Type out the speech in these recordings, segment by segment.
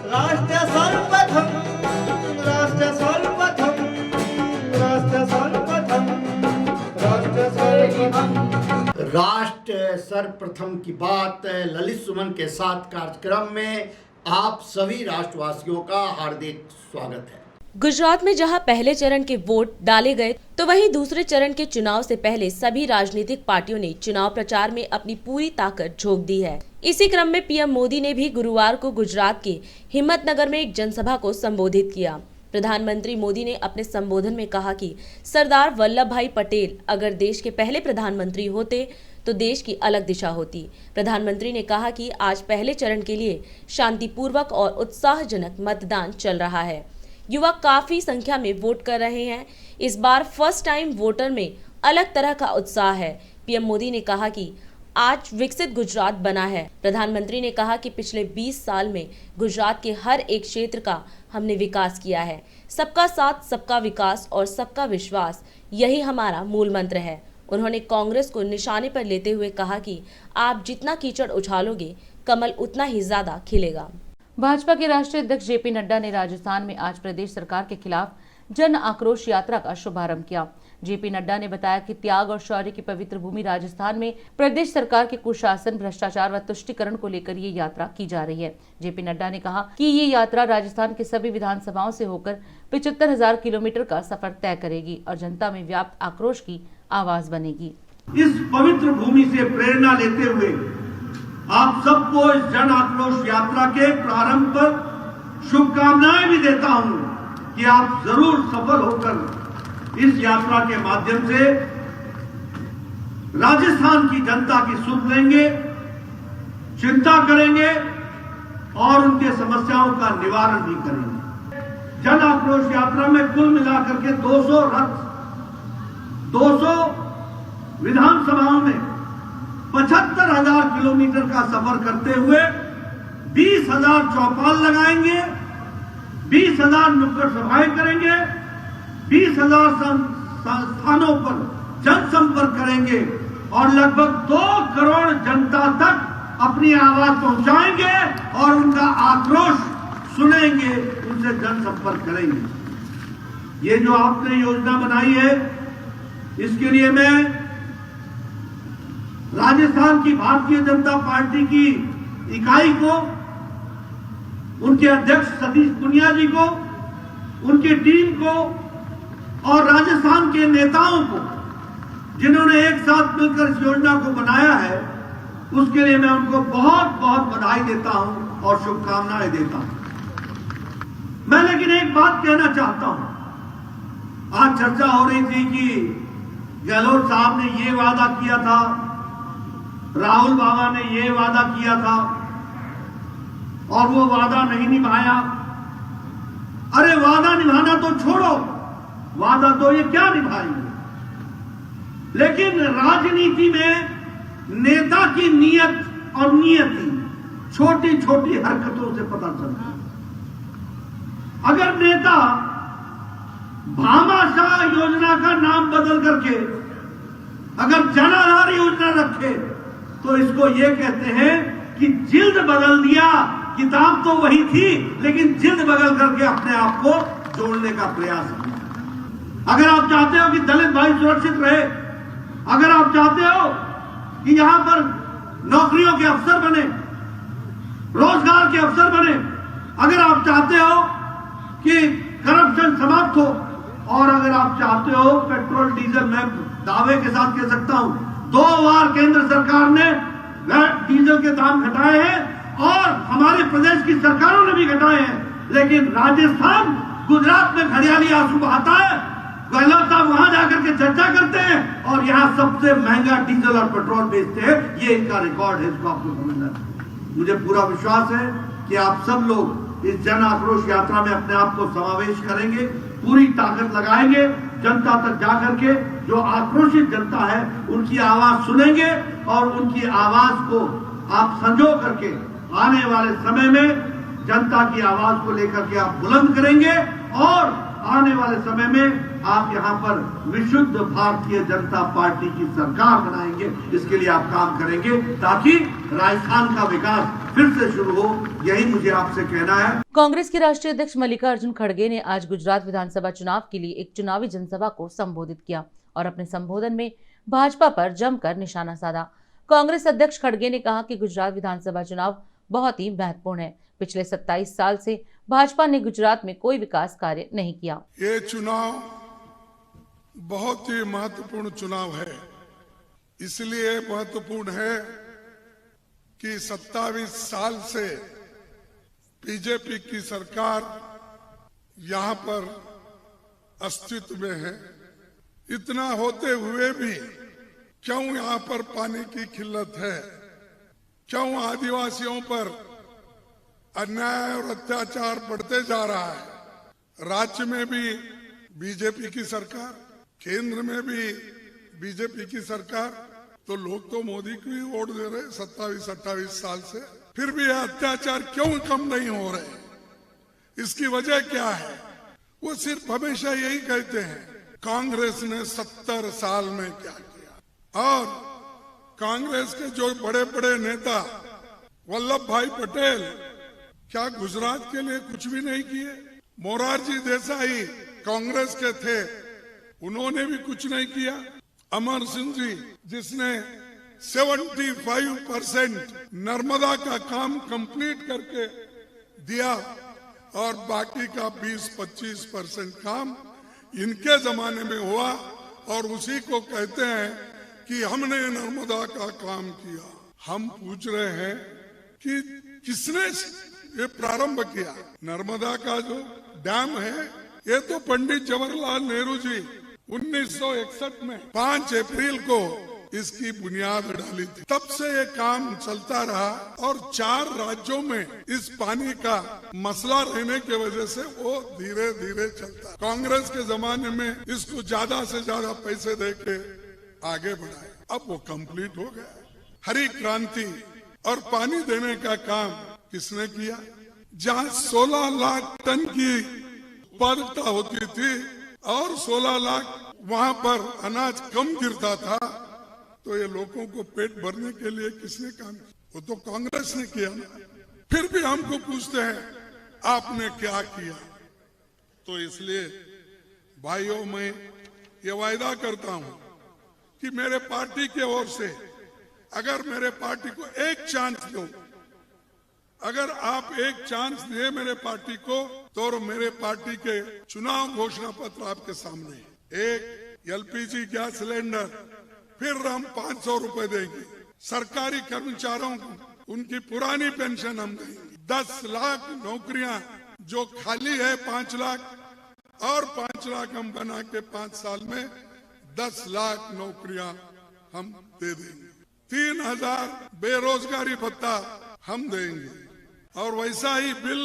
राष्ट्र सर्वप्रथम, राष्ट्र सर्वप्रथम, राष्ट्र सर्वप्रथम, राष्ट्र सर्वप्रथम। राष्ट्र सर्वप्रथम की बात ललित सुमन के साथ कार्यक्रम में आप सभी राष्ट्रवासियों का हार्दिक स्वागत है। गुजरात में जहां पहले चरण के वोट डाले गए तो वहीं दूसरे चरण के चुनाव से पहले सभी राजनीतिक पार्टियों ने चुनाव प्रचार में अपनी पूरी ताकत झोंक दी है। इसी क्रम में पीएम मोदी ने भी गुरुवार को गुजरात के हिम्मतनगर में एक जनसभा को संबोधित किया। प्रधानमंत्री मोदी ने अपने संबोधन में कहा कि सरदार वल्लभ भाई पटेल अगर देश के पहले प्रधानमंत्री होते तो देश की अलग दिशा होती। प्रधानमंत्री ने कहा कि आज पहले चरण के लिए शांतिपूर्वक और उत्साहजनक मतदान चल रहा है। युवा काफी संख्या में वोट कर रहे हैं। इस बार फर्स्ट टाइम वोटर में अलग तरह का उत्साह है। पीएम मोदी ने कहा कि आज विकसित गुजरात बना है। प्रधानमंत्री ने कहा कि पिछले 20 साल में गुजरात के हर एक क्षेत्र का हमने विकास किया है। सबका साथ, सबका विकास और सबका विश्वास, यही हमारा मूल मंत्र है। उन्होंने कांग्रेस को निशाने पर लेते हुए कहा कि आप जितना कीचड़ उछालोगे, कमल उतना ही ज्यादा खिलेगा। भाजपा के राष्ट्रीय अध्यक्ष जेपी नड्डा ने राजस्थान में आज प्रदेश सरकार के खिलाफ जन आक्रोश यात्रा का शुभारंभ किया। जेपी नड्डा ने बताया कि त्याग और शौर्य की पवित्र भूमि राजस्थान में प्रदेश सरकार के कुशासन, भ्रष्टाचार व तुष्टीकरण को लेकर ये यात्रा की जा रही है। जेपी नड्डा ने कहा कि ये यात्रा राजस्थान के सभी विधानसभाओं से होकर 75,000 किलोमीटर का सफर तय करेगी और जनता में व्याप्त आक्रोश की आवाज बनेगी। इस पवित्र भूमि से प्रेरणा लेते हुए आप सबको इस जन आक्रोश यात्रा के प्रारंभ पर शुभकामनाएं भी देता हूं कि आप जरूर सफल होकर इस यात्रा के माध्यम से राजस्थान की जनता की सुध लेंगे, चिंता करेंगे और उनके समस्याओं का निवारण भी करेंगे। जन आक्रोश यात्रा में कुल मिलाकर के 200 रथ 200 विधानसभाओं में 75,000 किलोमीटर का सफर करते हुए 20,000 चौपाल लगाएंगे, 20,000 नुक्कड़ सभाएं करेंगे, 20,000 स्थानों पर जनसंपर्क करेंगे और लगभग 2 करोड़ जनता तक अपनी आवाज पहुंचाएंगे और उनका आक्रोश सुनेंगे, उनसे जनसंपर्क करेंगे। ये जो आपने योजना बनाई है, इसके लिए मैं राजस्थान की भारतीय जनता पार्टी की इकाई को, उनके अध्यक्ष सतीश पुनिया जी को, उनकी टीम को और राजस्थान के नेताओं को जिन्होंने एक साथ मिलकर इस योजना को बनाया है, उसके लिए मैं उनको बहुत बहुत बधाई देता हूं और शुभकामनाएं देता हूं। मैं लेकिन एक बात कहना चाहता हूं। आज चर्चा हो रही थी कि गहलोत साहब ने ये वादा किया था, राहुल बाबा ने ये वादा किया था और वो वादा नहीं निभाया। अरे वादा निभाना तो छोड़ो, वादा तो ये क्या निभाएंगे। लेकिन राजनीति में नेता की नीयत और नियति छोटी छोटी हरकतों से पता चलती है। अगर नेता भामाशाह योजना का नाम बदल करके अगर जन आधार योजना रखे तो इसको ये कहते हैं कि जिल्द बदल दिया। किताब तो वही थी लेकिन जिल्द बदल करके अपने आप को जोड़ने का प्रयास किया। अगर आप चाहते हो कि दलित भाई सुरक्षित रहे, अगर आप चाहते हो कि यहां पर नौकरियों के अवसर बने, रोजगार के अवसर बने, अगर आप चाहते हो कि करप्शन समाप्त हो और अगर आप चाहते हो पेट्रोल डीजल, मैं दावे के साथ कह सकता हूं 2 बार केंद्र सरकार ने डीजल के दाम घटाए हैं और हमारे प्रदेश की सरकारों ने भी घटाए हैं, लेकिन राजस्थान, गुजरात में घड़ियाली आंसू बहाता है। गहलोत साहब वहां जाकर के चर्चा करते हैं और यहां सबसे महंगा डीजल और पेट्रोल बेचते हैं। ये इनका रिकॉर्ड है, इसको आपको समझना है। मुझे पूरा विश्वास है कि आप सब लोग इस जन आक्रोश यात्रा में अपने आप को समावेश करेंगे, पूरी ताकत लगाएंगे, जनता तक जाकर के जो आक्रोशित जनता है उनकी आवाज सुनेंगे और उनकी आवाज को आप संजो करके आने वाले समय में जनता की आवाज को लेकर के आप बुलंद करेंगे और आने वाले समय में आप यहाँ पर विशुद्ध भारतीय जनता पार्टी की सरकार बनाएंगे। इसके लिए आप काम करेंगे ताकि राजस्थान का विकास फिर से शुरू हो। यही मुझे आपसे कहना है। कांग्रेस के राष्ट्रीय अध्यक्ष मल्लिकार्जुन खड़गे ने आज गुजरात विधानसभा चुनाव के लिए एक चुनावी जनसभा को संबोधित किया और अपने संबोधन में भाजपा पर जमकर निशाना साधा। कांग्रेस अध्यक्ष खड़गे ने कहा कि गुजरात विधानसभा चुनाव बहुत ही महत्वपूर्ण है। पिछले 27 साल से भाजपा ने गुजरात में कोई विकास कार्य नहीं किया। ये चुनाव बहुत ही महत्वपूर्ण चुनाव है। इसलिए महत्वपूर्ण है कि 27 साल से बीजेपी की सरकार यहाँ पर अस्तित्व में है। इतना होते हुए भी क्यों यहाँ पर पानी की किल्लत है? क्यों आदिवासियों पर अन्याय और अत्याचार बढ़ते जा रहा है? राज्य में भी बीजेपी की सरकार, केंद्र में भी बीजेपी की सरकार, तो लोग तो मोदी को ही वोट दे रहे 27-28 साल से। फिर भी यह अत्याचार क्यों कम नहीं हो रहे? इसकी वजह क्या है? वो सिर्फ हमेशा यही कहते हैं कांग्रेस ने 70 साल में क्या किया। और कांग्रेस के जो बड़े बड़े नेता वल्लभ भाई पटेल क्या गुजरात के लिए कुछ भी नहीं किए? मोरारजी देसाई कांग्रेस के थे, उन्होंने भी कुछ नहीं किया। अमर सिंह जी जिसने 75% नर्मदा का काम कंप्लीट करके दिया और बाकी का 20-25% काम इनके जमाने में हुआ और उसी को कहते हैं कि हमने नर्मदा का काम किया। हम पूछ रहे हैं कि किसने ये प्रारंभ किया? नर्मदा का जो डैम है ये तो पंडित जवाहरलाल नेहरू जी 1961 में 5 अप्रैल को इसकी बुनियाद डाली थी। तब से ये काम चलता रहा और 4 राज्यों में इस पानी का मसला रहने की वजह से वो धीरे धीरे चलता। कांग्रेस के जमाने में इसको ज्यादा से ज्यादा पैसे देके आगे बढ़ाए। अब वो कंप्लीट हो गया। हरी क्रांति और पानी देने का काम किसने किया? जहाँ 16 लाख टन की उत्पादकता होती थी और 16 लाख वहाँ पर अनाज कम गिरता था, तो ये लोगों को पेट भरने के लिए किसने काम किया? वो तो कांग्रेस ने किया ना। फिर भी हमको पूछते हैं आपने क्या किया? तो इसलिए भाइयों मैं ये वायदा करता हूँ कि मेरे पार्टी की ओर से अगर मेरे पार्टी को एक चांस दो, अगर आप एक चांस दिए मेरे पार्टी को, तो मेरे पार्टी के चुनाव घोषणा पत्र आपके सामने है। एक एलपीजी गैस सिलेंडर, फिर हम 500 रुपए देंगे। सरकारी कर्मचारियों को उनकी पुरानी पेंशन हम देंगे। 10 लाख नौकरियां जो खाली है 5 लाख और 5 लाख हम बना के 5 साल में 10 लाख नौकरियां हम दे देंगे। 3000 बेरोजगारी भत्ता हम देंगे और वैसा ही बिल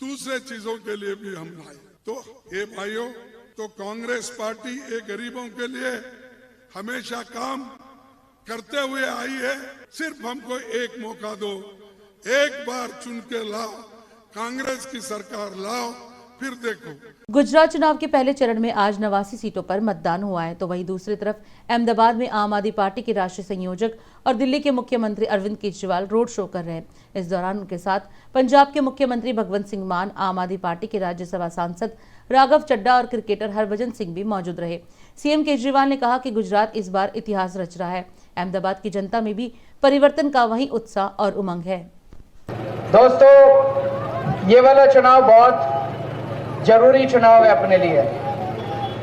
दूसरे चीजों के लिए भी हम लाए। तो ये भाइयों, तो कांग्रेस पार्टी ये गरीबों के लिए हमेशा काम करते हुए आई है। सिर्फ हमको एक मौका दो, एक बार चुन के लाओ, कांग्रेस की सरकार लाओ, फिर देखो। गुजरात चुनाव के पहले चरण में आज 89 सीटों पर मतदान हुआ है, तो वहीं दूसरी तरफ अहमदाबाद में आम आदमी पार्टी के राष्ट्रीय संयोजक और दिल्ली के मुख्यमंत्री अरविंद केजरीवाल रोड शो कर रहे हैं। इस दौरान उनके साथ पंजाब के मुख्यमंत्री भगवंत सिंह मान, आम आदमी पार्टी के राज्यसभा सांसद राघव चड्ढा और क्रिकेटर हरभजन सिंह भी मौजूद रहे। सीएम केजरीवाल ने कहा कि गुजरात इस बार इतिहास रच रहा है। अहमदाबाद की जनता में भी परिवर्तन का वही उत्साह और उमंग है। दोस्तों, ये वाला चुनाव बहुत जरूरी चुनाव है अपने लिए।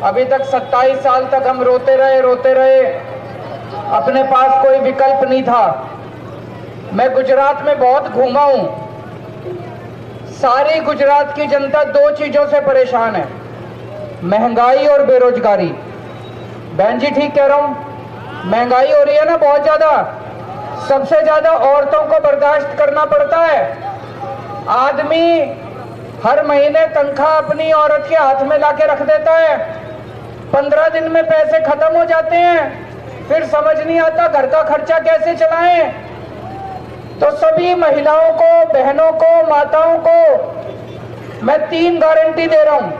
अभी तक 27 साल तक हम रोते रहे, अपने पास कोई विकल्प नहीं था। मैं गुजरात में बहुत घूमा हूं। सारी गुजरात की जनता 2 चीजों से परेशान है, महंगाई और बेरोजगारी। बहन जी ठीक कह रहा हूं, महंगाई हो रही है ना बहुत ज्यादा। सबसे ज्यादा औरतों को बर्दाश्त करना पड़ता है। आदमी हर महीने तनख्वाह अपनी औरत के हाथ में लाके रख देता है, 15 दिन में पैसे खत्म हो जाते हैं, फिर समझ नहीं आता घर का खर्चा कैसे चलाएं। तो सभी महिलाओं को, बहनों को, माताओं को मैं 3 गारंटी दे रहा हूं।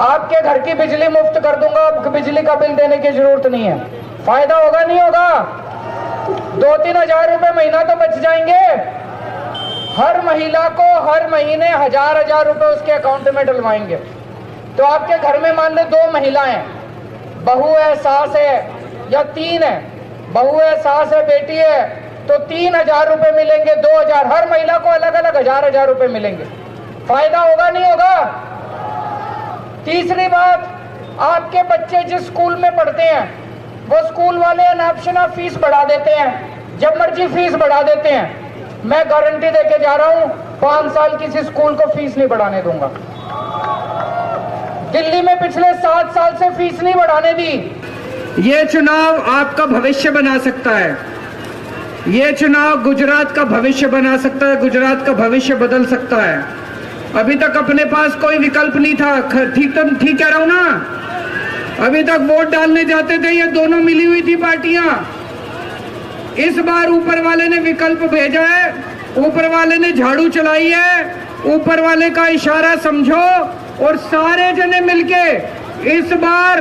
आपके घर की बिजली मुफ्त कर दूंगा, अब बिजली का बिल देने की जरूरत नहीं है। फायदा होगा नहीं होगा? 2-3 हजार रुपए महीना तो बच जाएंगे। हर महिला को हर महीने 1000 रुपए उसके अकाउंट में डलवाएंगे। तो आपके घर में मान लो 2 महिलाएं, बहू है, सास है, या 3 है, बहू है, सास है, बेटी है, तो 3000 रुपए मिलेंगे। 2000 हर महिला को अलग अलग 1000 रुपए मिलेंगे। फायदा होगा नहीं होगा? तीसरी बात, आपके बच्चे जिस स्कूल में पढ़ते हैं वो स्कूल वाले अनऑप्शनल फीस बढ़ा देते हैं, जब मर्जी फीस बढ़ा देते हैं। मैं गारंटी देके जा रहा हूं 5 साल किसी स्कूल को फीस नहीं बढ़ाने दूंगा। दिल्ली में पिछले 7 साल से फीस नहीं बढ़ाने दी। ये चुनाव आपका भविष्य बना सकता है। ये चुनाव गुजरात का भविष्य बना सकता है, गुजरात का भविष्य बदल सकता है। अभी तक अपने पास कोई विकल्प नहीं था। ठीक कह रहा हूं ना? अभी तक वोट डालने जाते थे ये दोनों मिली हुई थी पार्टियां। इस बार ऊपर वाले ने विकल्प भेजा है, ऊपर वाले ने झाड़ू चलाई है। ऊपर वाले का इशारा समझो और सारे जने मिलके इस बार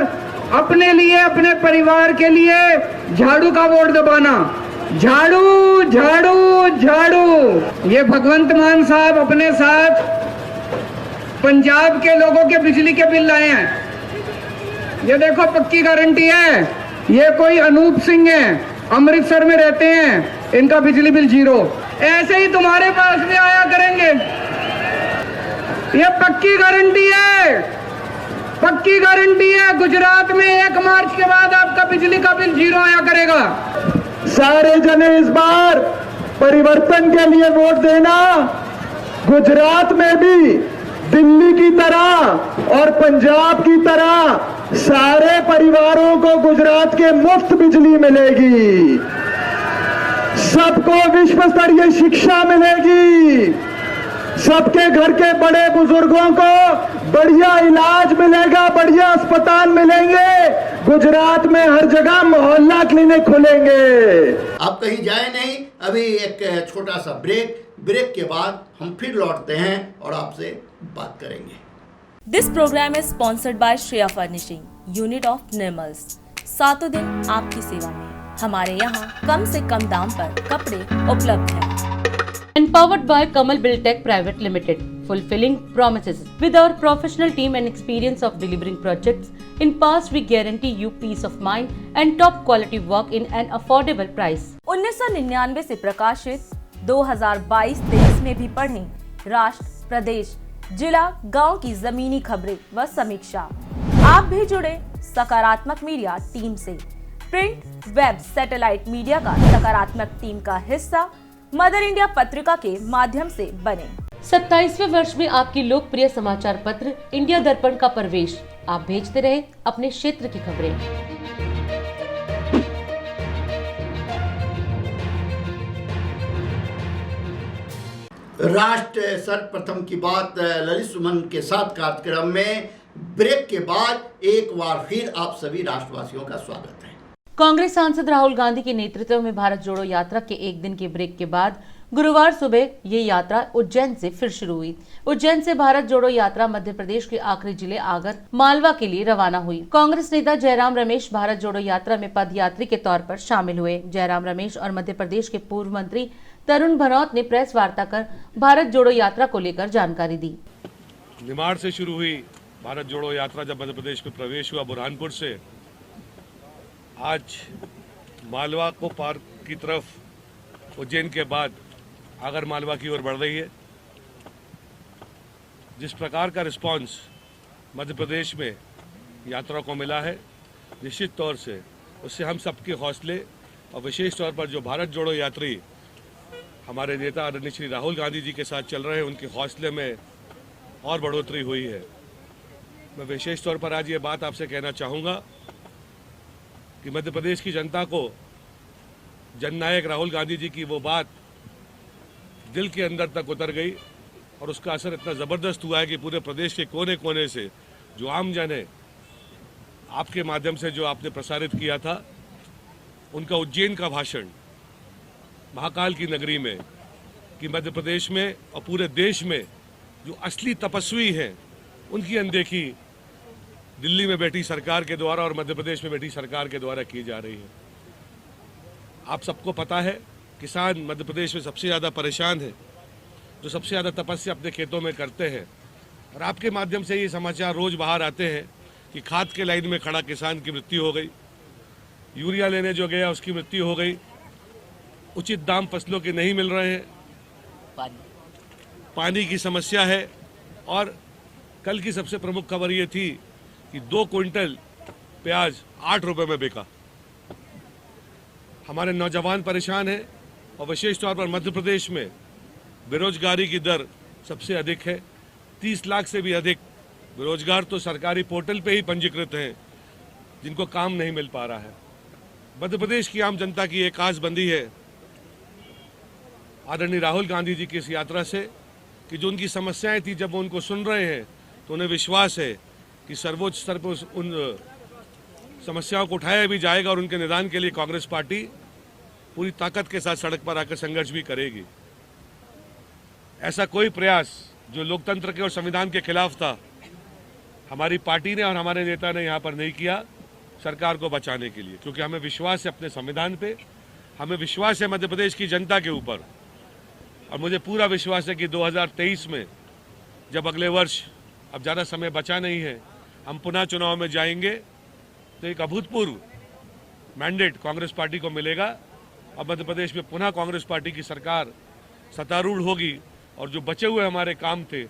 अपने लिए, अपने परिवार के लिए झाड़ू का वोट दबाना। झाड़ू झाड़ू झाड़ू। ये भगवंत मान साहब अपने साथ पंजाब के लोगों के बिजली के बिल लाए हैं। ये देखो पक्की गारंटी है। ये कोई अनूप सिंह है, अमृतसर में रहते हैं, इनका बिजली बिल 0। ऐसे ही तुम्हारे पास भी आया करेंगे। ये पक्की गारंटी है, पक्की गारंटी है। गुजरात में 1 मार्च के बाद आपका बिजली का बिल 0 आया करेगा। सारे जने इस बार परिवर्तन के लिए वोट देना। गुजरात में भी दिल्ली की तरह और पंजाब की तरह सारे परिवारों को गुजरात के मुफ्त बिजली मिलेगी। सबको विश्व स्तरीय शिक्षा मिलेगी। सबके घर के बड़े बुजुर्गों को बढ़िया इलाज मिलेगा, बढ़िया अस्पताल मिलेंगे। गुजरात में हर जगह मोहल्ला क्लिनिक खुलेंगे। आप कहीं जाए नहीं, अभी एक छोटा सा ब्रेक के बाद हम फिर लौटते हैं और आपसे बात करेंगे। This program is sponsored by Shreya furnishing, unit of निर्मल्स। 7 दिन आपकी सेवा में। हमारे यहाँ कम से कम दाम पर कपड़े उपलब्ध हैं। Empowered by Kamal Buildtech Private Limited, fulfilling promises. With our professional team and experience of delivering projects, in past we guarantee you peace of mind and top quality work in an affordable price. 1999 से प्रकाशित 2022-23 में भी पढ़ें राष्ट्र, प्रदेश, जिला, गांव की जमीनी खबरें व समीक्षा। आप भी जुड़े सकारात्मक मीडिया टीम से। प्रिंट, वेब, सैटेलाइट मीडिया का सकारात्मक टीम का हिस्सा मदर इंडिया पत्रिका के माध्यम से बने। 27वें वर्ष में आपकी लोकप्रिय समाचार पत्र इंडिया दर्पण का प्रवेश। आप भेजते रहे अपने क्षेत्र की खबरें। राष्ट्र सर्वप्रथम की बात ललित सुमन के साथ कार्यक्रम में ब्रेक के बाद एक बार फिर आप सभी राष्ट्रवासियों का स्वागत है। कांग्रेस सांसद राहुल गांधी के नेतृत्व में भारत जोड़ो यात्रा के 1 दिन के ब्रेक के बाद गुरुवार सुबह ये यात्रा उज्जैन से फिर शुरू हुई। उज्जैन से भारत जोड़ो यात्रा मध्य प्रदेश के आखिरी जिले आगर मालवा के लिए रवाना हुई। कांग्रेस नेता जयराम रमेश भारत जोड़ो यात्रा में पदयात्री के तौर पर शामिल हुए। जयराम रमेश और मध्य प्रदेश के पूर्व मंत्री तरुण भनौत ने प्रेस वार्ता कर भारत जोड़ो यात्रा को लेकर जानकारी दी। निमाड़ से शुरू हुई भारत जोड़ो यात्रा जब मध्य प्रदेश में प्रवेश हुआ बुरहानपुर से, आज मालवा को पार की तरफ उज्जैन के बाद आगर मालवा की ओर बढ़ रही है। जिस प्रकार का रिस्पांस मध्य प्रदेश में यात्रा को मिला है, निश्चित तौर से उससे हम सबके हौसले और विशेष तौर पर जो भारत जोड़ो यात्री हमारे नेता आदरणीय श्री राहुल गांधी जी के साथ चल रहे हैं, उनके हौसले में और बढ़ोतरी हुई है। मैं विशेष तौर पर आज ये बात आपसे कहना चाहूँगा कि मध्य प्रदेश की जनता को जननायक राहुल गांधी जी की वो बात दिल के अंदर तक उतर गई और उसका असर इतना ज़बरदस्त हुआ है कि पूरे प्रदेश के कोने कोने से जो आम जन है, आपके माध्यम से जो आपने प्रसारित किया था, उनका उज्जैन का भाषण महाकाल की नगरी में कि मध्य प्रदेश में और पूरे देश में जो असली तपस्वी हैं उनकी अनदेखी दिल्ली में बैठी सरकार के द्वारा और मध्य प्रदेश में बैठी सरकार के द्वारा की जा रही है। आप सबको पता है, किसान मध्य प्रदेश में सबसे ज़्यादा परेशान है, जो सबसे ज़्यादा तपस्या अपने खेतों में करते हैं। और आपके माध्यम से ये समाचार रोज़ बाहर आते हैं कि खाद के लाइन में खड़ा किसान की मृत्यु हो गई, यूरिया लेने जो गया उसकी मृत्यु हो गई, उचित दाम फसलों के नहीं मिल रहे हैं, पानी की समस्या है। और कल की सबसे प्रमुख खबर ये थी कि 2 क्विंटल प्याज 8 रुपए में बिका। हमारे नौजवान परेशान हैं और विशेष तौर पर मध्य प्रदेश में बेरोजगारी की दर सबसे अधिक है। 30 लाख से भी अधिक बेरोजगार तो सरकारी पोर्टल पे ही पंजीकृत हैं, जिनको काम नहीं मिल पा रहा है। मध्य प्रदेश की आम जनता की एक आस बंधी है आदरणीय राहुल गांधी जी की इस यात्रा से कि जो उनकी समस्याएं थी, जब वो उनको सुन रहे हैं तो उन्हें विश्वास है कि सर्वोच्च स्तर पर उन समस्याओं को उठाया भी जाएगा और उनके निदान के लिए कांग्रेस पार्टी पूरी ताकत के साथ सड़क पर आकर संघर्ष भी करेगी। ऐसा कोई प्रयास जो लोकतंत्र के और संविधान के खिलाफ था, हमारी पार्टी ने और हमारे नेता ने यहाँ पर नहीं किया सरकार को बचाने के लिए, क्योंकि हमें विश्वास है अपने संविधान पे, हमें विश्वास है मध्य प्रदेश की जनता के ऊपर। और मुझे पूरा विश्वास है कि 2023 में जब अगले वर्ष, अब ज़्यादा समय बचा नहीं है, हम पुनः चुनाव में जाएंगे तो एक अभूतपूर्व मैंडेट कांग्रेस पार्टी को मिलेगा और मध्य प्रदेश में पुनः कांग्रेस पार्टी की सरकार सत्तारूढ़ होगी और जो बचे हुए हमारे काम थे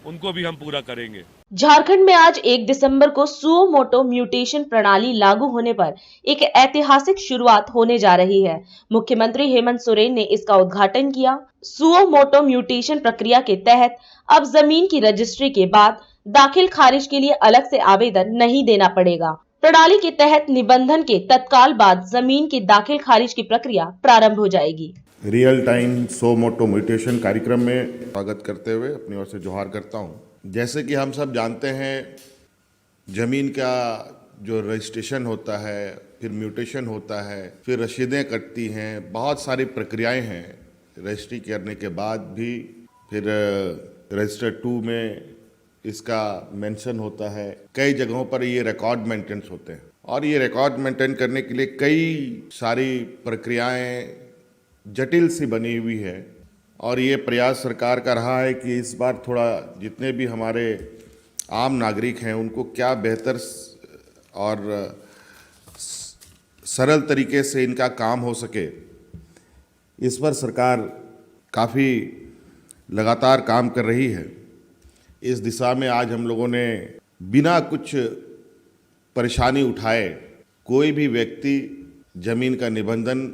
उनको भी हम पूरा करेंगे। झारखंड में आज 1 दिसंबर को सुओ मोटो म्यूटेशन प्रणाली लागू होने पर एक ऐतिहासिक शुरुआत होने जा रही है। मुख्यमंत्री हेमंत सोरेन ने इसका उद्घाटन किया। सुओ मोटो म्यूटेशन प्रक्रिया के तहत अब जमीन की रजिस्ट्री के बाद दाखिल खारिज के लिए अलग से आवेदन नहीं देना पड़ेगा। प्रणाली के तहत निबंधन के तत्काल बाद जमीन की दाखिल खारिज की प्रक्रिया प्रारंभ हो जाएगी। रियल टाइम सो मोटो म्यूटेशन कार्यक्रम में स्वागत करते हुए अपनी ओर से जोहार करता हूँ। जैसे कि हम सब जानते हैं, ज़मीन का जो रजिस्ट्रेशन होता है, फिर म्यूटेशन होता है, फिर रसीदें कटती हैं, बहुत सारी प्रक्रियाएं हैं। रजिस्ट्री करने के बाद भी फिर रजिस्टर 2 में इसका मेंशन होता है। कई जगहों पर ये रिकॉर्ड मेंटेनेंस होते हैं और ये रिकॉर्ड मेंटेन करने के लिए कई सारी प्रक्रियाएं जटिल सी बनी हुई है। और ये प्रयास सरकार का रहा है कि इस बार थोड़ा जितने भी हमारे आम नागरिक हैं उनको क्या बेहतर और सरल तरीके से इनका काम हो सके, इस पर सरकार काफ़ी लगातार काम कर रही है। इस दिशा में आज हम लोगों ने बिना कुछ परेशानी उठाए कोई भी व्यक्ति ज़मीन का निबंधन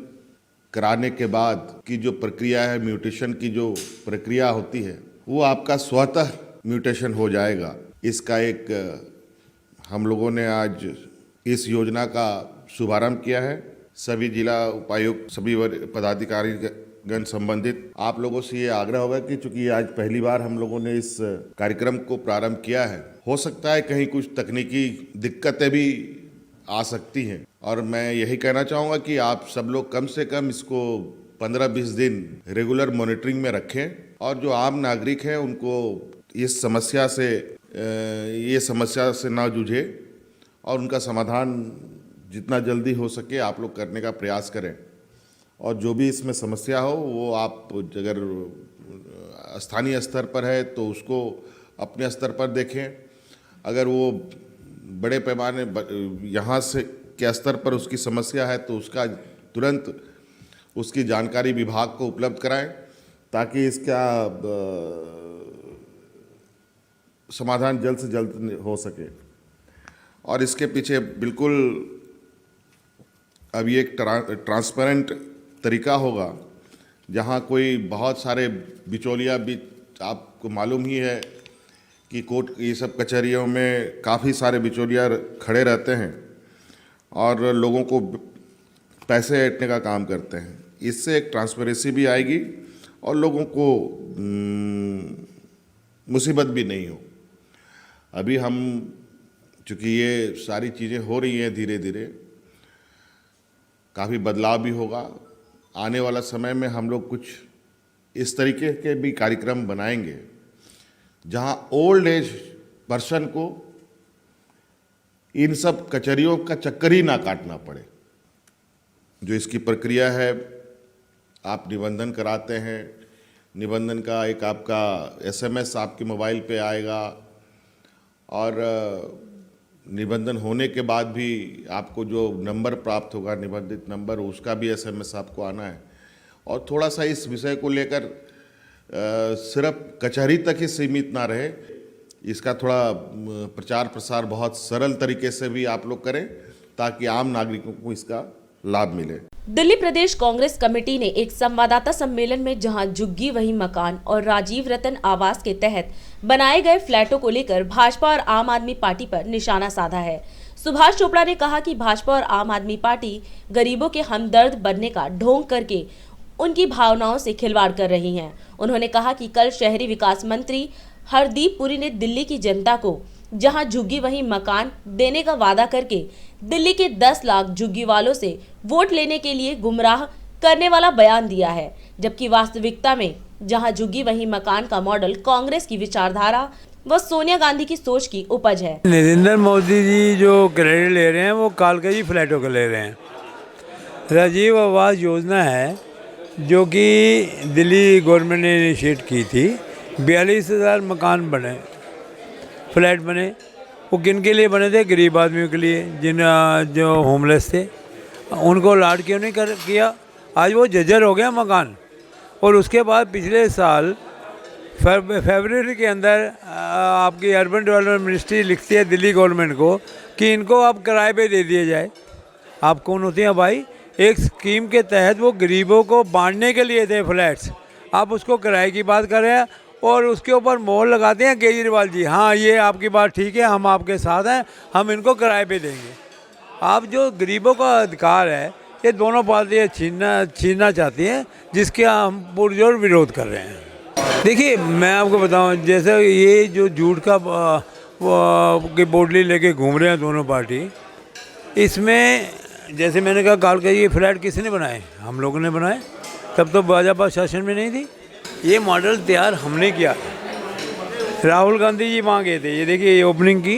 कराने के बाद की जो प्रक्रिया है, म्यूटेशन की जो प्रक्रिया होती है, वो आपका स्वतः म्यूटेशन हो जाएगा। इसका एक हम लोगों ने आज इस योजना का शुभारंभ किया है। सभी जिला उपायुक्त, सभी पदाधिकारीगण संबंधित आप लोगों से ये आग्रह होगा कि चूंकि आज पहली बार हम लोगों ने इस कार्यक्रम को प्रारंभ किया है, हो सकता है कहीं कुछ तकनीकी दिक्कतें भी आ सकती हैं और मैं यही कहना चाहूँगा कि आप सब लोग कम से कम इसको 15-20 दिन रेगुलर मॉनिटरिंग में रखें और जो आम नागरिक हैं उनको इस समस्या से ना जूझे और उनका समाधान जितना जल्दी हो सके आप लोग करने का प्रयास करें। और जो भी इसमें समस्या हो वो आप अगर स्थानीय स्तर पर है तो उसको अपने स्तर पर देखें, अगर वो बड़े पैमाने यहाँ से के स्तर पर उसकी समस्या है तो उसका तुरंत उसकी जानकारी विभाग को उपलब्ध कराएं ताकि इसका समाधान जल्द से जल्द हो सके। और इसके पीछे बिल्कुल अभी एक ट्रांसपेरेंट तरीका होगा, जहाँ कोई बहुत सारे बिचौलिया भी, आपको मालूम ही है कि कोर्ट ये सब कचहरियों में काफ़ी सारे बिचौलिया खड़े रहते हैं और लोगों को पैसे ऐंठने का काम करते हैं। इससे एक ट्रांसपेरेंसी भी आएगी और लोगों को मुसीबत भी नहीं हो। अभी हम चूँकि ये सारी चीज़ें हो रही हैं, धीरे धीरे काफ़ी बदलाव भी होगा। आने वाला समय में हम लोग कुछ इस तरीके के भी कार्यक्रम बनाएंगे जहां ओल्ड एज पर्सन को इन सब कचहरियों का चक्कर ही ना काटना पड़े। जो इसकी प्रक्रिया है, आप निबंधन कराते हैं, निबंधन का एक आपका SMS आपके मोबाइल पे आएगा और निबंधन होने के बाद भी आपको जो नंबर प्राप्त होगा, निबंधित नंबर, उसका भी SMS आपको आना है। और थोड़ा सा इस विषय को लेकर सिर्फ कचहरी तक ही सीमित ना रहे, इसका थोड़ा प्रचार प्रसार बहुत सरल तरीके से भी आप लोग करें ताकि आम नागरिकों को इसका लाभ मिले। दिल्ली प्रदेश कांग्रेस कमेटी ने एक संवाददाता सम्मेलन में जहां झुग्गी वही मकान और राजीव रतन आवास के तहत बनाए गए फ्लैटों को लेकर भाजपा और आम आदमी पार्टी पर निशाना साधा है। सुभाष चोपड़ा ने कहा कि भाजपा और आम आदमी पार्टी गरीबों के हमदर्द बनने का ढोंग करके उनकी भावनाओं से खिलवाड़ कर रही हैं। उन्होंने कहा कि कल शहरी विकास मंत्री हरदीप पुरी ने दिल्ली की जनता को जहां झुग्गी वहीं मकान देने का वादा करके दिल्ली के 10 लाख झुग्गी वालों से वोट लेने के लिए गुमराह करने वाला बयान दिया है, जबकि वास्तविकता में जहां झुग्गी वहीं मकान का मॉडल कांग्रेस की विचारधारा व सोनिया गांधी की सोच की उपज है। नरेंद्र मोदी जी जो क्रेडिट ले रहे हैं वो कालकाजी फ्लैटों का ले रहे हैं। राजीव आवास योजना है जो कि दिल्ली गवर्नमेंट ने इनिशिएट की थी। 42,000 मकान बने, फ्लैट बने। वो किन के लिए बने थे? गरीब आदमियों के लिए, जो होमलेस थे। उनको अलाट क्यों नहीं किया? आज वो जर्जर हो गया मकान। और उसके बाद पिछले साल फरवरी के अंदर आपकी अर्बन डेवलपमेंट मिनिस्ट्री लिखती है दिल्ली गवर्नमेंट को कि इनको आप किराए पे दे दिए जाए। आप कौन होते हैं भाई? एक स्कीम के तहत वो गरीबों को बांटने के लिए थे फ्लैट्स, आप उसको किराए की बात कर रहे हैं और उसके ऊपर मोहर लगाते हैं केजरीवाल जी, हाँ ये आपकी बात ठीक है, हम आपके साथ हैं, हम इनको किराए पे देंगे। आप जो गरीबों का अधिकार है ये दोनों पार्टियाँ छीनना चाहती हैं, जिसके हम पुरजोर विरोध कर रहे हैं। देखिए मैं आपको बताऊं, जैसे ये जो झूठ का की बोटली लेके घूम रहे हैं दोनों पार्टी, इसमें जैसे मैंने कहा काल का ये फ्लैट किसने बनाए? हम लोगों ने बनाए, तब तो भाजपा शासन में नहीं थी। ये मॉडल तैयार हमने किया। राहुल गांधी जी वहाँ गए थे, ये देखिए ये ओपनिंग की,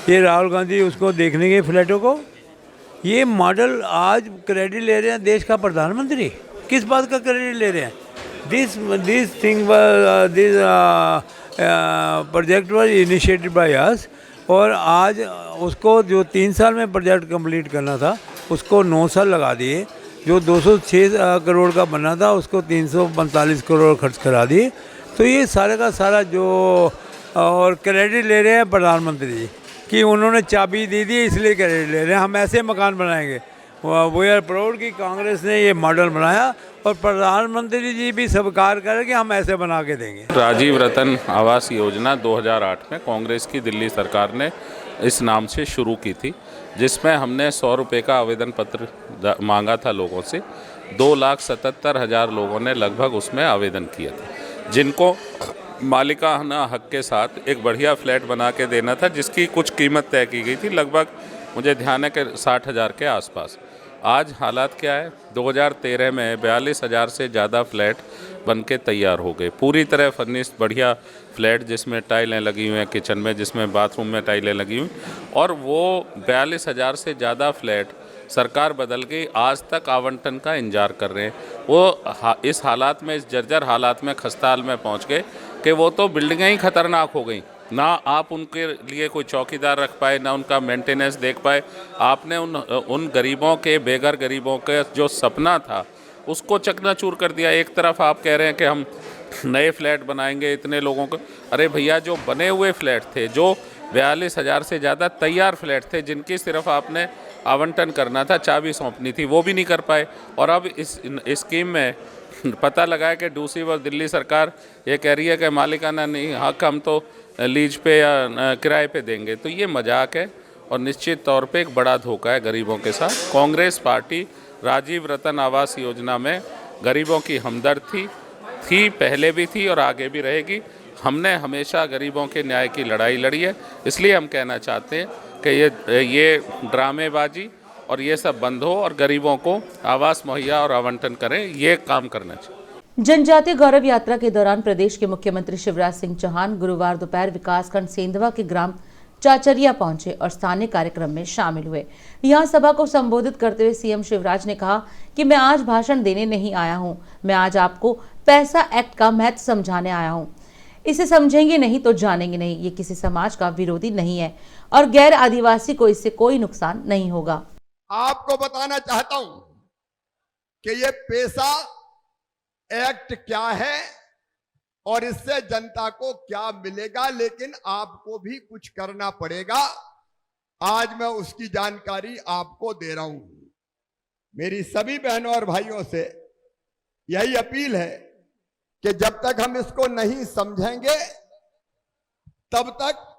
ये राहुल गांधी उसको देखने गए फ्लैटों को। ये मॉडल आज क्रेडिट ले रहे हैं देश का प्रधानमंत्री। किस बात का क्रेडिट ले रहे हैं? This project was initiated by us, और आज उसको जो 3 साल में प्रोजेक्ट कंप्लीट करना था उसको 9 साल लगा दिए। जो 206 करोड़ का बना था उसको 345 करोड़ खर्च करा दिए। तो ये सारे का सारा जो, और क्रेडिट ले रहे हैं प्रधानमंत्री जी कि उन्होंने चाबी दे दी इसलिए क्रेडिट ले रहे हैं, हम ऐसे मकान बनाएंगे। वी आर प्राउड कि कांग्रेस ने ये मॉडल बनाया और प्रधानमंत्री जी भी स्वीकार करें कि हम ऐसे बना के देंगे। राजीव रतन आवास योजना 2008 में कांग्रेस की दिल्ली सरकार ने इस नाम से शुरू की थी, जिसमें हमने 100 रुपये का आवेदन पत्र मांगा था लोगों से। 2,77,000 लोगों ने लगभग उसमें आवेदन किया था, जिनको मालिकाना हक के साथ एक बढ़िया फ्लैट बना के देना था, जिसकी कुछ कीमत तय की गई थी, लगभग मुझे ध्यान है कि 60,000 के आसपास। आज हालात क्या है? 2013 में 42,000 से ज़्यादा फ्लैट बनके तैयार हो गए, पूरी तरह फर्निश्ड बढ़िया फ्लैट, जिसमें टाइलें लगी हुई हैं किचन में, जिसमें बाथरूम में टाइलें लगी हुई, और वो 42,000 से ज़्यादा फ्लैट सरकार बदल गई, आज तक आवंटन का इंतजार कर रहे हैं। वो इस हालात में, इस जर्जर हालात में, खस्ता हाल में पहुँच गए कि वो तो बिल्डिंगें ही खतरनाक हो गई, ना आप उनके लिए कोई चौकीदार रख पाए, ना उनका मेंटेनेंस देख पाए। आपने उन गरीबों के, बेघर गरीबों के जो सपना था उसको चकनाचूर कर दिया। एक तरफ आप कह रहे हैं कि हम नए फ्लैट बनाएंगे इतने लोगों को, अरे भैया जो बने हुए फ्लैट थे, जो 42,000 से ज़्यादा तैयार फ्लैट थे, जिनकी सिर्फ आपने आवंटन करना था, चाबी सौंपनी थी, वो भी नहीं कर पाए। और अब इस स्कीम में पता लगा है कि दूसरी बार दिल्ली सरकार ये कह रही है कि मालिकाना नहीं हक हम तो लीज पे या किराए पे देंगे। तो ये मजाक है और निश्चित तौर पे एक बड़ा धोखा है गरीबों के साथ। कांग्रेस पार्टी राजीव रतन आवास योजना में गरीबों की हमदर्द थी, पहले भी थी और आगे भी रहेगी। हमने हमेशा गरीबों के न्याय की लड़ाई लड़ी है, इसलिए हम कहना चाहते हैं कि ये ड्रामेबाजी और ये सब बंद हो और गरीबों को आवास मुहैया और आवंटन करें, ये काम करना चाहिए। जनजातीय गौरव यात्रा के दौरान प्रदेश के मुख्यमंत्री शिवराज सिंह चौहान गुरुवार दोपहर विकासखंड सेंधवा के ग्राम चाचरिया पहुंचे और स्थानीय कार्यक्रम में शामिल हुए। यहां सभा को संबोधित करते हुए सीएम शिवराज ने कहा कि मैं आज भाषण देने नहीं आया हूं, मैं आज आपको पैसा एक्ट का महत्व समझाने आया हूं। इसे समझेंगे नहीं तो जानेंगे नहीं। ये किसी समाज का विरोधी नहीं है और गैर आदिवासी को इससे कोई नुकसान नहीं होगा। आपको बताना चाहता हूं कि ये पैसा एक्ट क्या है और इससे जनता को क्या मिलेगा, लेकिन आपको भी कुछ करना पड़ेगा। आज मैं उसकी जानकारी आपको दे रहा हूं। मेरी सभी बहनों और भाइयों से यही अपील है कि जब तक हम इसको नहीं समझेंगे तब तक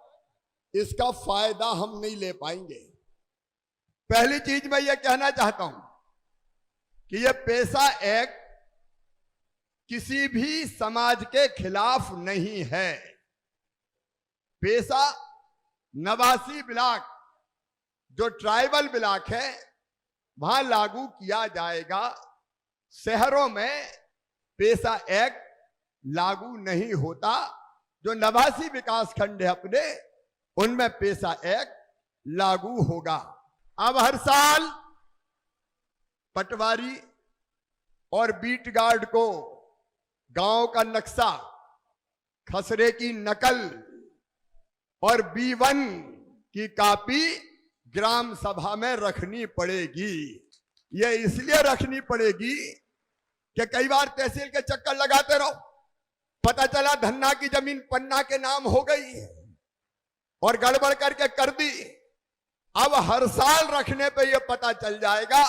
इसका फायदा हम नहीं ले पाएंगे। पहली चीज मैं ये कहना चाहता हूं कि ये पैसा एक्ट किसी भी समाज के खिलाफ नहीं है। पैसा नवासी ब्लॉक जो ट्राइबल ब्लॉक है वहां लागू किया जाएगा। शहरों में पैसा एक्ट लागू नहीं होता। जो नवासी विकास खंड है अपने, उनमें पैसा एक्ट लागू होगा। अब हर साल पटवारी और बीट गार्ड को गांव का नक्शा, खसरे की नकल और B1 की कॉपी ग्राम सभा में रखनी पड़ेगी। ये इसलिए रखनी पड़ेगी कि कई बार तहसील के चक्कर लगाते रहो, पता चला धन्ना की जमीन पन्ना के नाम हो गई और गड़बड़ करके कर दी। अब हर साल रखने पे ये पता चल जाएगा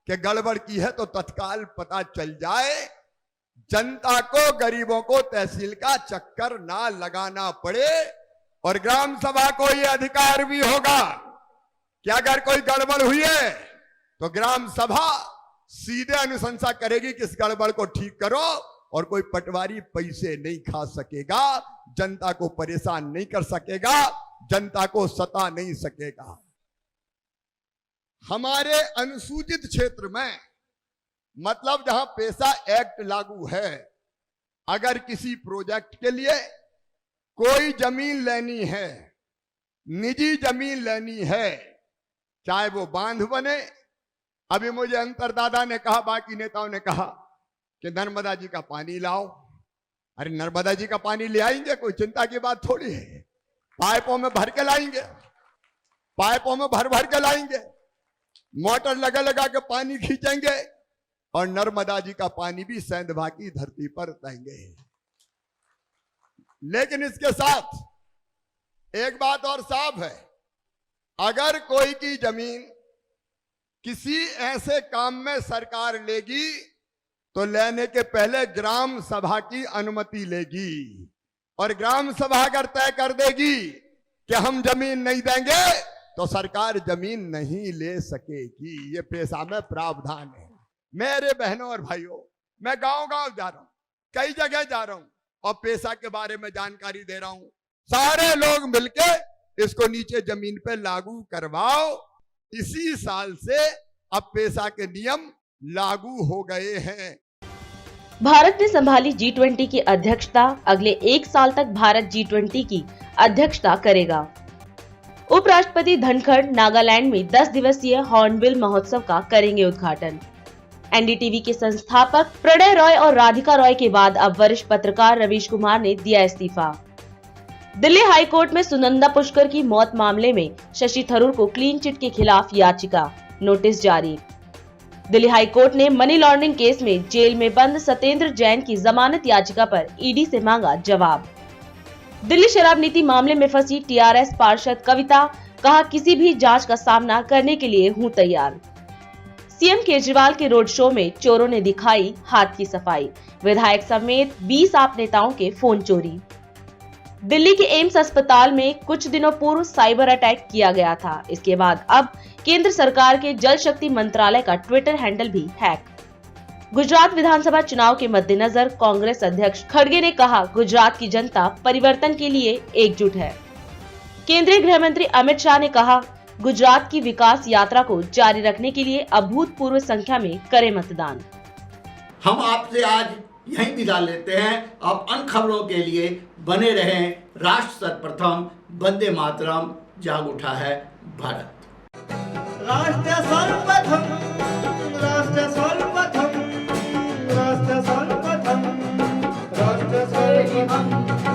कि गड़बड़ की है तो तत्काल पता चल जाए। जनता को, गरीबों को तहसील का चक्कर ना लगाना पड़े और ग्राम सभा को यह अधिकार भी होगा कि अगर कोई गड़बड़ हुई है तो ग्राम सभा सीधे अनुशंसा करेगी कि इस गड़बड़ को ठीक करो और कोई पटवारी पैसे नहीं खा सकेगा, जनता को परेशान नहीं कर सकेगा, जनता को सता नहीं सकेगा। हमारे अनुसूचित क्षेत्र में, मतलब जहां पैसा एक्ट लागू है, अगर किसी प्रोजेक्ट के लिए कोई जमीन लेनी है, निजी जमीन लेनी है, चाहे वो बांध बने। अभी मुझे अंतरदादा ने कहा, बाकी नेताओं ने कहा कि नर्मदा जी का पानी लाओ। अरे नर्मदा जी का पानी ले आएंगे, कोई चिंता की बात थोड़ी है। पाइपों में भर के लाएंगे, पाइपों में भर भर के लाएंगे, मोटर लगा लगा के पानी खींचेंगे और नर्मदा जी का पानी भी सेंधवा की धरती पर देंगे। लेकिन इसके साथ एक बात और साफ है, अगर कोई की जमीन किसी ऐसे काम में सरकार लेगी तो लेने के पहले ग्राम सभा की अनुमति लेगी और ग्राम सभा अगर तय कर देगी कि हम जमीन नहीं देंगे तो सरकार जमीन नहीं ले सकेगी। ये पैसा में प्रावधान है। मेरे बहनों और भाइयों, मैं गांव-गांव जा रहा हूं, कई जगह जा रहा हूं और पैसा के बारे में जानकारी दे रहा हूं। सारे लोग मिलके इसको नीचे जमीन पे लागू करवाओ। इसी साल से अब पैसा के नियम लागू हो गए हैं। भारत ने संभाली G20 की अध्यक्षता। अगले 1 साल तक भारत G20 की अध्यक्षता करेगा। उपराष्ट्रपति धनखड़ नागालैंड में 10 दिवसीय हॉर्नबिल महोत्सव का करेंगे उद्घाटन। एनडीटीवी के संस्थापक प्रणय रॉय और राधिका रॉय के बाद अब वरिष्ठ पत्रकार रवीश कुमार ने दिया इस्तीफा। दिल्ली हाई कोर्ट में सुनंदा पुष्कर की मौत मामले में शशि थरूर को क्लीन चिट के खिलाफ याचिका, नोटिस जारी। दिल्ली हाई कोर्ट ने मनी लॉन्ड्रिंग केस में जेल में बंद सत्येंद्र जैन की जमानत याचिका पर ईडी से मांगा जवाब। दिल्ली शराब नीति मामले में फंसी टीआरएस पार्षद कविता, कहा किसी भी जांच का सामना करने के लिए हूं तैयार। सीएम केजरीवाल के रोड शो में चोरों ने दिखाई हाथ की सफाई। विधायक समेत 20 आप नेताओं के फोन चोरी। दिल्ली के एम्स अस्पताल में कुछ दिनों पूर्व साइबर अटैक किया गया था। इसके बाद अब केंद्र सरकार के जल शक्ति मंत्रालय का ट्विटर हैंडल भी हैक। गुजरात विधानसभा चुनाव के मद्देनजर कांग्रेस अध्यक्ष खड़गे ने कहा, गुजरात की जनता परिवर्तन के लिए एकजुट है। केंद्रीय गृह मंत्री अमित शाह ने कहा, गुजरात की विकास यात्रा को जारी रखने के लिए अभूतपूर्व संख्या में करें मतदान। हम आपसे आज यहीं विदा लेते हैं। आप अन्य खबरों के लिए बने रहें। राष्ट्र सर्वप्रथम, वंदे मातरम, जाग उठा है भारत। राष्ट्र सर्वप्रथम, राष्ट्र सर्वप्रथम, राष्ट्र सर्वप्रथम, राष्ट्र सर्वप्रथम।